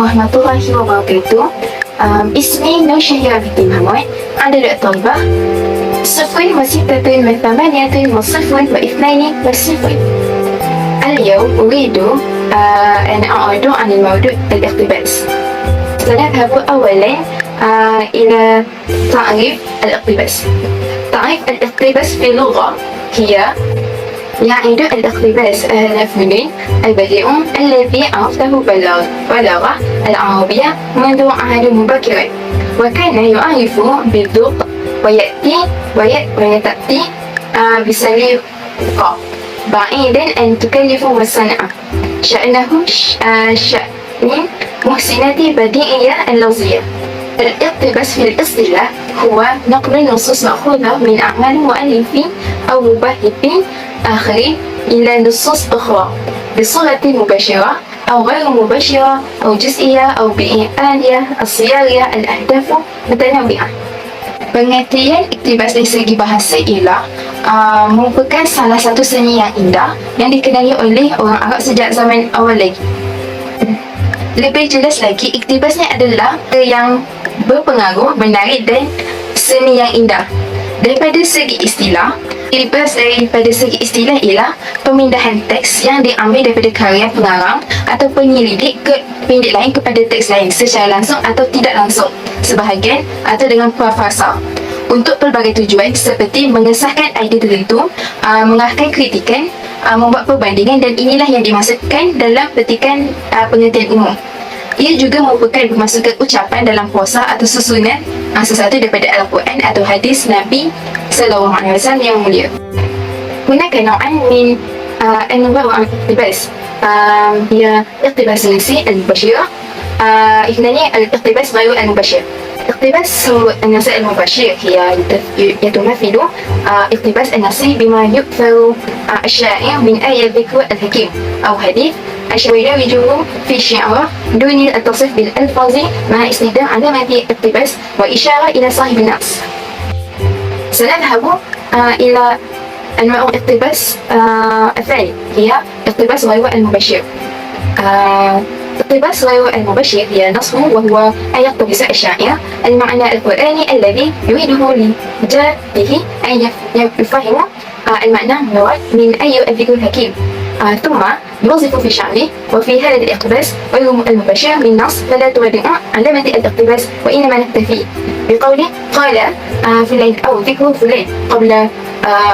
warahmatullahi wabarakatuh. اسمي نوشهيرة بنت محمود، عدد الطلبة 0 و6 و8 و2 اليوم أريد أن أعرض عن الموضوع الاقتباس. سنذهب أولا إلى تعريف الاقتباس. تعريف الاقتباس في اللغة هي يعد الاقتباس اللفظي البديع الذي عرفته بلاغة العربية منذ عهد مبكر، وكان يعرف بالذوق ويأتي بسليقة بعيدا أن تكلف والصنعة شأنه شأن محسنة بديعية اللفظية. الاقتباس في الاصطلاح هو نقل النصوص مأخوذة من أعمال مؤلفين أو مباحثين آخرين إلى نصوص أخرى بصورة مباشرة أو غير مباشرة أو جزئية أو بإعادة الصياغة الأهداف متنوعة. Pengertian iktibas dari segi bahasa ialah merupakan salah satu seni yang indah yang dikenali oleh orang Arab sejak zaman awal lagi. Lebih jelas lagi, iktibasnya adalah yang berpengaruh, menarik dan seni yang indah. Daripada segi istilah, iktibas daripada segi istilah ialah pemindahan teks yang diambil daripada karya pengarang atau penyelidik ke pendek lain kepada teks lain secara langsung atau tidak langsung, sebahagian atau dengan prafasa, untuk pelbagai tujuan seperti mengesahkan idea tertentu, mengarahkan kritikan, membuat perbandingan, dan inilah yang dimaksudkan dalam petikan pengertian umum. Ia juga merupakan pemasukan ucapan dalam puasa atau susunan sesuatu daripada Al-Quran atau hadis Nabi Sallallahu Alaihi Wasallam yang mulia. هناك نوعان من أنواع الاقتباس، هي اقتباس النصي المباشرة، اثنان الاقتباس غير المباشر. اقتباس النصي المباشر هي يتمثل اقتباس النصي بما يؤثر الشاعر من آية ذكر الحكيم أو حديث ويدرجه في الشعر دون التصريف بالألفاظ مع استخدام علامة الاقتباس وإشارة إلى صاحب النص. سنذهب إلى أنواع الاقتباس الثاني، هي اقتباس غير المباشر. اقتباس غير المباشر هي نص وهو أن يقتبس الشاعر المعنى القرآني الذي يريده لجاته أن يفهم المعنى المراد من أي الذكر الحكيم، ثم يوظف في شعره. وفي هذا الاقتباس غير المباشر من نص فلا تودع علامة الاقتباس وإنما نكتفي بقوله قال فلان أو ذكر فلان قبل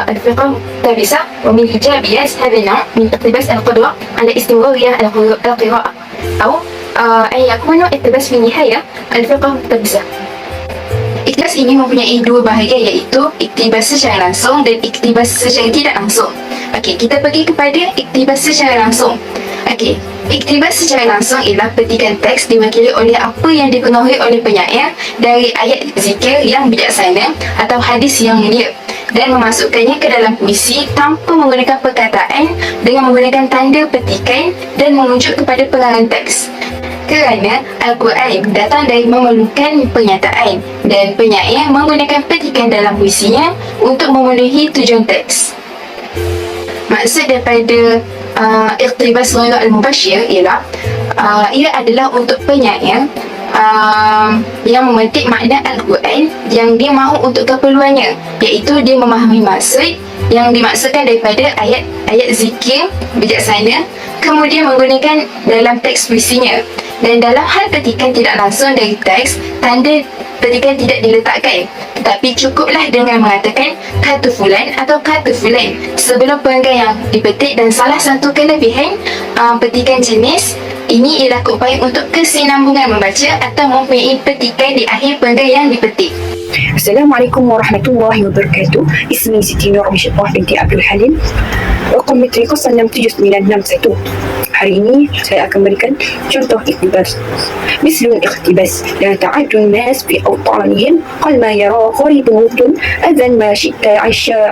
الفقه التابسة. ومن إيجابيات هذا النوع من اقتباس القدرة على استمرارية القراءة أو أن يكون اقتباس في النهاية الفقه التابسة. Iktibas ini mempunyai dua bahagian, iaitu iktibas secara langsung dan iktibas secara tidak langsung. Okey, kita pergi kepada iktibas secara langsung. Okey, iktibas secara langsung ialah petikan teks diwakili oleh apa yang dipengaruhi oleh penyair dari ayat zikir yang bijaksana atau hadis yang mulia dan memasukkannya ke dalam puisi tanpa menggunakan perkataan dengan menggunakan tanda petikan dan merujuk kepada pengarang teks. Kerana Al-Quran datang dari memerlukan pernyataan dan penyair menggunakan petikan dalam puisinya untuk memenuhi tujuan teks. Maksud daripada iqtibas ghairu al-mubashir ialah ia adalah untuk penyair yang memetik makna Al-Quran yang dia mahu untuk keperluannya, iaitu dia memahami maksud yang dimaksudkan daripada ayat zikir bijaksana, kemudian menggunakan dalam teks puisinya. Dan dalam hal petikan tidak langsung dari teks, tanda petikan tidak diletakkan, tetapi cukuplah dengan mengatakan kata fulan atau kata fulan sebelum perenggan yang dipetik. Dan salah satu kelebihan petikan jenis ini ialah keupayaan untuk kesinambungan membaca atau mempunyai petikan di akhir perenggan yang dipetik. Assalamualaikum warahmatullahi wabarakatuh. Ismi Siti Nur Mishittah binti Abdul Halim. Rakam metri 067961. Hari ini saya akan berikan contoh iktibas. مثل الاقتباس لا تعد الناس بأوطانهم قل ما يرى غريب ممكن أذن ما شئت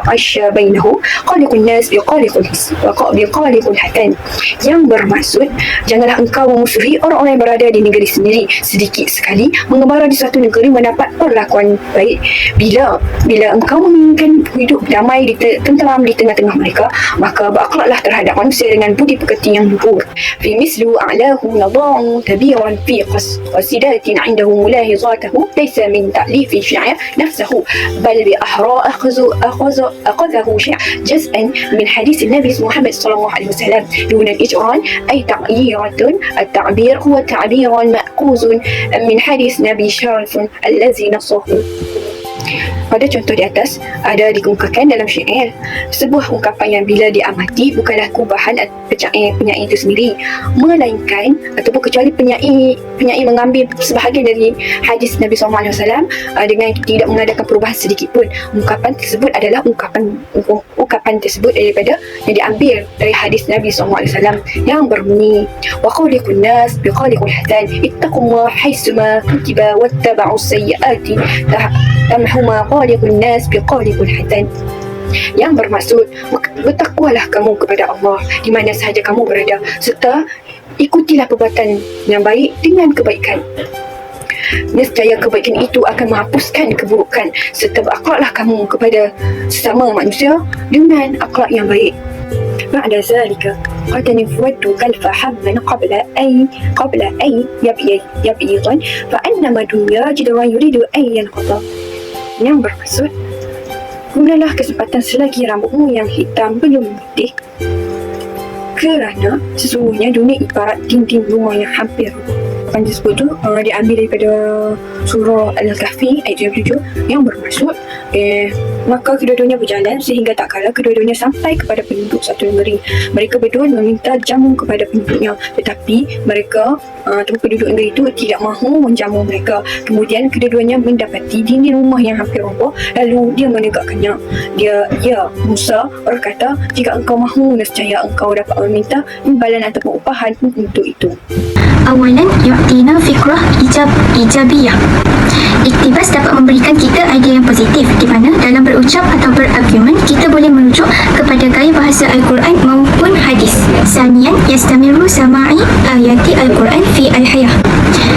عش بينه قالق الناس بقالق الحسن. Yang bermaksud, janganlah engkau memusuhi orang-orang yang berada di negeri sendiri sedikit sekali mengembara di suatu negeri mendapat perlakuan baik baik. Bila engkau menginginkan hidup damai tentram di tengah-tengah mereka, maka berakhlaklah terhadap manusia dengan budi pekerti yang luhur. Fi mislu a'lahu nada'u tabiran fi qasidatin 'indahu mulahizatuhu laysa min ta'lif الشعر نفسه بل بأحرى أخذه جزءا من حديث النبي محمد صلى الله عليه وسلم دون الإجران أي تغييرة. التعبير هو تعبير مأخوذ من حديث نبي شرف الذي نصه. Pada contoh di atas ada dikemukakan dalam syair sebuah ungkapan yang bila diamati bukanlah kubahan penyair itu sendiri, melainkan ataupun kecuali penyair mengambil sebahagian dari hadis Nabi SAW dengan tidak mengadakan perubahan sedikit pun. Ungkapan tersebut adalah ungkapan tersebut daripada yang diambil dari hadis Nabi SAW yang berbunyi wa khaliqun nas bi khaliqul hasan ittaqullah haitsuma kutiba wattaba'u sayyiati tamhuma khaliqun nas bi khaliqul hasan, yang bermaksud bertakwalah kamu kepada Allah di mana sahaja kamu berada, serta ikutilah perbuatan yang baik dengan kebaikan. Nescaya kebaikan itu akan menghapuskan keburukan, serta berakhlaklah kamu kepada sesama manusia dengan akhlak yang baik. بعد ذلك قد نفود كلف حبا قبل أن يبيض فإنما الدنيا جدوى يريد أن ينقضى, yang bermaksud gunalah kesempatan selagi rambutmu yang hitam belum putih, kerana sesungguhnya dunia ibarat dinding rumah yang hampir rubuh. Yang disebut tu diambil daripada surah Al-Kahfi ayat 27 yang bermaksud maka kedua-duanya berjalan sehingga tak kala kedua-duanya sampai kepada penduduk satu negeri. Mereka berdua meminta jamu kepada penduduknya, tetapi mereka penduduk negeri itu tidak mahu menjamu mereka. Kemudian kedua-duanya mendapati dinding rumah yang hampir roboh, lalu dia menegakkannya. Musa berkata, jika engkau mahu, nescaya engkau dapat meminta imbalan ataupun upahan untuk itu. Awalan yu'tina fikrah ijabiyah. Iktibas dapat memberikan kita idea yang positif di mana dalam berucap atau berargumen kita boleh merujuk kepada gaya bahasa Al-Quran maupun hadis. Sanian yastamiru sama'i ayati Al-Quran fi al-hayah.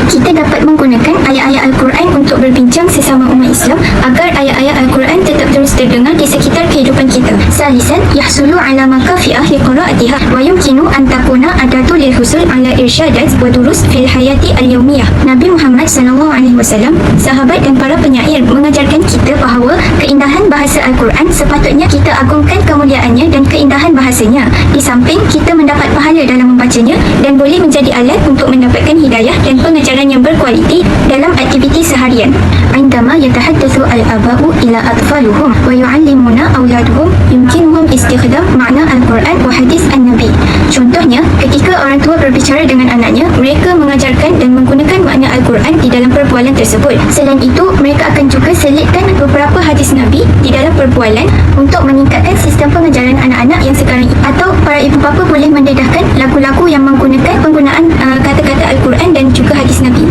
Kita dapat menggunakan ayat-ayat Al-Quran untuk berbincang sesama umat Islam agar ayat-ayat Al-Quran tetap terus terdengar di sekitar kehidupan kita. Salisan yahsulu ala makafi'ah li qira'atiha wa yumkinu an takuna adatu lil husul ala irsyadat wa durus fil hayati al-yawmiyah. Nabi Muhammad SAW, sahabat dan para penyair mengajarkan kita bahawa keindahan bahasa Al-Quran sepatutnya kita agungkan kemuliaannya dan keindahan bahasanya, di samping kita mendapat pahala dalam membacanya dan boleh menjadi alat untuk mendapatkan hidayah dan pengajaran yang berkualiti dalam aktiviti seharian. Indama yatahaddatsu al-aba'u ila atfaluhum wa yu'allimuna awladuhum yumkinuhum istikhdam makna Al-Quran wa hadis an-Nabi. Contohnya, ketika orang tua berbicara dengan anaknya, mereka mengajarkan dan menggunakan makna Al-Quran di dalam perbualan tersebut. Selain itu, mereka akan juga selitkan beberapa hadis Nabi di dalam perbualan untuk meningkatkan sistem pengajaran anak-anak yang sekarang ini. Atau para ibu bapa boleh mendedahkan lagu-lagu yang menggunakan penggunaan kata-kata Al-Quran dan juga hadis Nabi.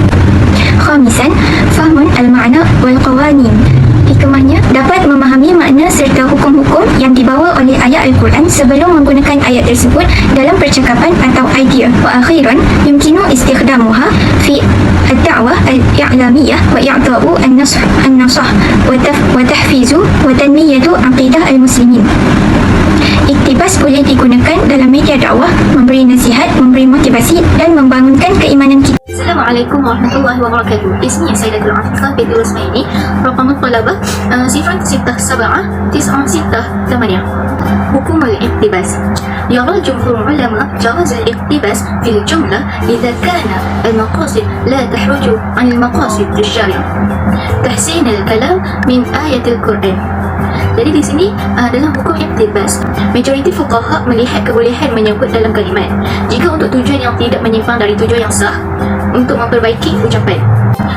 Khamisan, fahmun al-ma'na wal qawanin. Hikmahnya dapat memahami makna serta hukum-hukum yang dibawa oleh ayat Al-Quran sebelum menggunakan ayat tersebut dalam percakapan atau idea. Wa akhiran yumkinu istikhdamuha fi ad-da'wah al-i'lamiyah wa i'ta'u an-nasah wa tahfizu wa tanmiyatu aqidah al-muslimin. Iktibas boleh digunakan dalam media dakwah, memberi nasihat, memberi motivasi dan membangunkan keimanan kita. Assalamualaikum warahmatullahi wabarakatuh. Ismi Sayyidatul Afifah binti Rusmaini. Raqam al-talabah 06798. Hukum al-iktibas. يرى جمهور العلماء جواز الاقتباس في الجملة إذا كان المقاصد لا تخرج عن المقاصد الشرع. تحسين الكلام من آية القرآن. Jadi di sini dalam hukum iktibas, majoriti fuqaha melihat kebolehan menyebut dalam kalimat jika untuk tujuan yang tidak menyimpang dari tujuan yang sah untuk memperbaiki ucapan.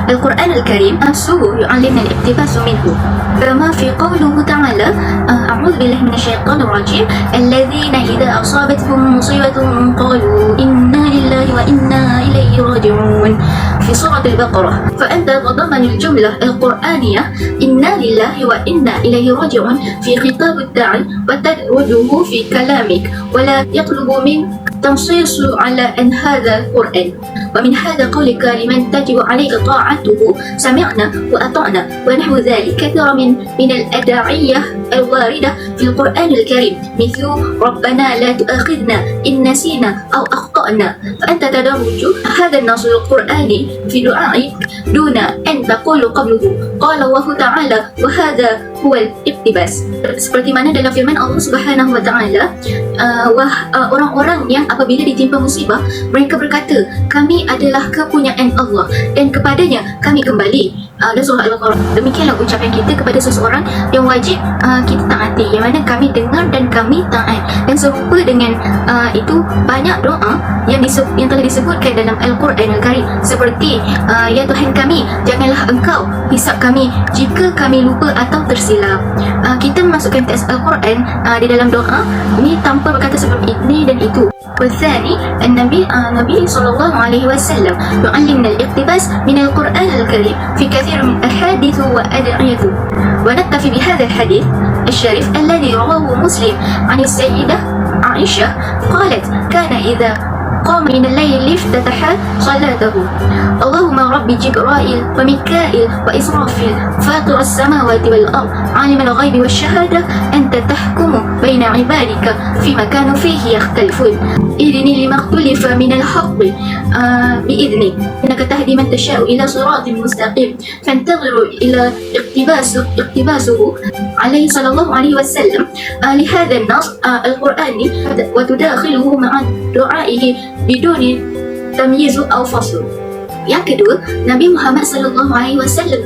Al-Quran Al-Karim asluhu yu'allimna al-iktibas minhu. Kama fi qawluhu ta'ala a'udzu billahi minasyaitonir rajim alladzina idza asabatuhum musibatun qalu inna lillahi wa inna ilaihi raji'un fi surah Al-Baqarah. Fa anta tadammana al-jumlah al-Qur'aniyah inna lillahi wa inna ilaihi raji'un في خطاب الداعي وتدعوه في كلامك ولا يطلب منك تنصيص على أن هذا القرآن، ومن هذا قولك لمن تجب عليك طاعته سمعنا وأطعنا ونحو ذلك كثير من الأدعية الواردة في القرآن الكريم مثل ربنا لا تؤاخذنا إن نسينا أو أخطأنا، فأنت تدرج هذا النص القرآني في دعائك دون أن تقول قبله قال الله تعالى وهذا هو الاقتباس. Seperti mana dalam firman Allah Subhanahu wa taala, orang-orang yang apabila ditimpa musibah mereka berkata kami adalah kepunyaan Allah dan kepadanya kami kembali. Dan surah Al-Baqarah. Demikianlah ucapan kita kepada seseorang yang wajib kita taati, yang mana kami dengar dan kami taat. Dan serupa dengan itu banyak doa yang telah disebutkan dalam Al-Quran Al-Karim seperti ya Tuhan kami, janganlah engkau hisap kami jika kami lupa atau tersilap. Kita memasukkan teks Al-Quran di dalam doa ini tanpa berkata seperti ini dan itu. والثاني النبي صلى الله عليه وسلم يعلمنا الاقتباس من القرآن الكريم في كثير من أحاديث وأدعيته، ونكتفي بهذا الحديث الشريف الذي رواه مسلم عن السيدة عائشة قالت كان إذا قام من الليل افتتح صلاته اللهم رب جبرائيل وميكائيل وإسرافيل فاطر السماوات والأرض عالم الغيب والشهادة أنت تحكم بين عبادك فيما كانوا فيه يختلفون إذني لما اختلف من الحق بإذنك إنك تهدي من تشاء إلى صراط مستقيم فانتظروا إلى اقتباسه عليه صلى الله عليه وسلم لهذا النص القرآني وتداخله مع دعائه بدون tamyiz atau fasl. Yang kedua, Nabi Muhammad SAW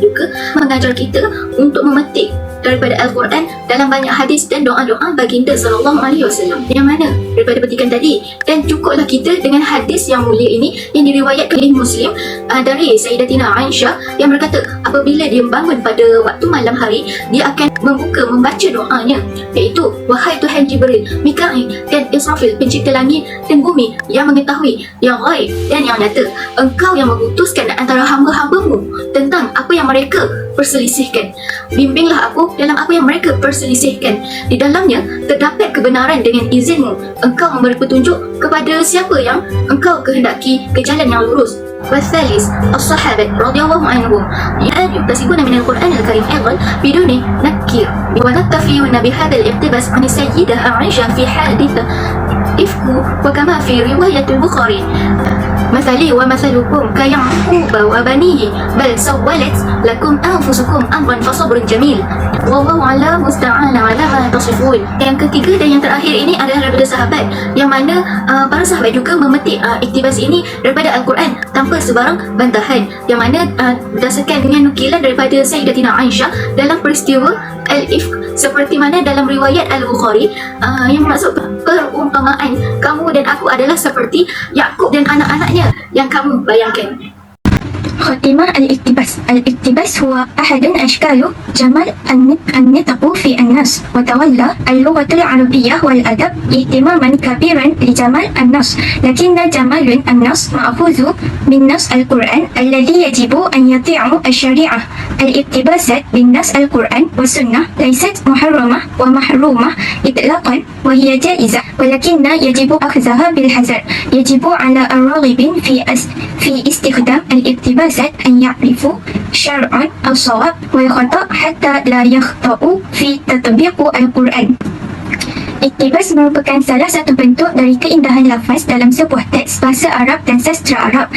juga mengajar kita untuk memetik daripada Al-Quran dalam banyak hadis dan doa-doa baginda SAW. Yang mana daripada petikan tadi, dan cukuplah kita dengan hadis yang mulia ini yang diriwayatkan oleh Muslim dari Sayyidatina Aisyah yang berkata apabila dia bangun pada waktu malam hari dia akan membaca doanya, iaitu wahai Tuhan Jibril, Mikail dan Israfil pencipta langit dan bumi yang mengetahui yang ghaib dan yang nyata, engkau yang memutuskan antara hamba-hambamu tentang apa yang mereka perselisihkan. Bimbinglah aku dalam apa yang mereka perselisihkan. Di dalamnya terdapat kebenaran dengan izinmu. Engkau memberi petunjuk kepada siapa yang engkau kehendaki ke jalan yang lurus. والثالث الصحابة رضي الله عنهم يكتسبون من القرآن الكريم أيضا بدون نكير ونكتفي بهذا الاقتباس عن السيدة عائشة في حادثة إفك وكما في رواية البخاري مثلي ومثلكم كيعقوب وبنيه بل سولت لكم أنفسكم أمرا فصبر جميل والله على مستعان على ما تصفون. Yang ketiga dan yang terakhir ini adalah daripada sahabat yang mana para sahabat juga memetik iktibas ini daripada Al-Quran tanpa sebarang bantahan, yang mana berdasarkan dengan nukilan daripada Sayyidatina Aisyah dalam peristiwa Al-Ifk seperti mana dalam riwayat Al-Bukhari yang maksud perumpamaan kamu dan aku adalah seperti Yakub dan anak-anaknya yang kamu bayangkan. خاتمة الاقتباس هو أحد أشكال جمال النطق في النص، وتولى اللغة العربية والأدب اهتماما كبيرا لجمال النص، لكن جمال النص مأخوذ من نص القرآن الذي يجب أن يطيع الشريعة. الاقتباسات بالنص القرآن والسنة ليست محرمة ومحرومة إطلاقا، وهي جائزة، ولكن يجب أخذها بالحذر. يجب على الراغبين في استخدام الاقتباسات أن يعرفوا شرعا أو صواب والخطأ حتى لا يخطئوا في تطبيق القرآن. Iktibas merupakan salah satu bentuk dari keindahan lafaz dalam sebuah teks bahasa Arab dan sastra Arab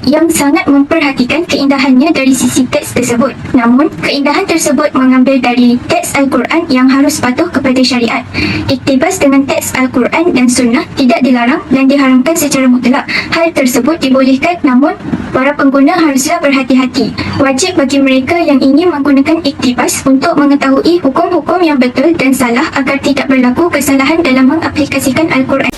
yang sangat memperhatikan keindahannya dari sisi teks tersebut. Namun, keindahan tersebut mengambil dari teks Al-Quran yang harus patuh kepada syariat. Iktibas dengan teks Al-Quran dan Sunnah tidak dilarang dan diharamkan secara mutlak. Hal tersebut dibolehkan, namun para pengguna haruslah berhati-hati. Wajib bagi mereka yang ingin menggunakan iktibas untuk mengetahui hukum-hukum yang betul dan salah agar tidak berlaku kesalahan dalam mengaplikasikan Al-Quran.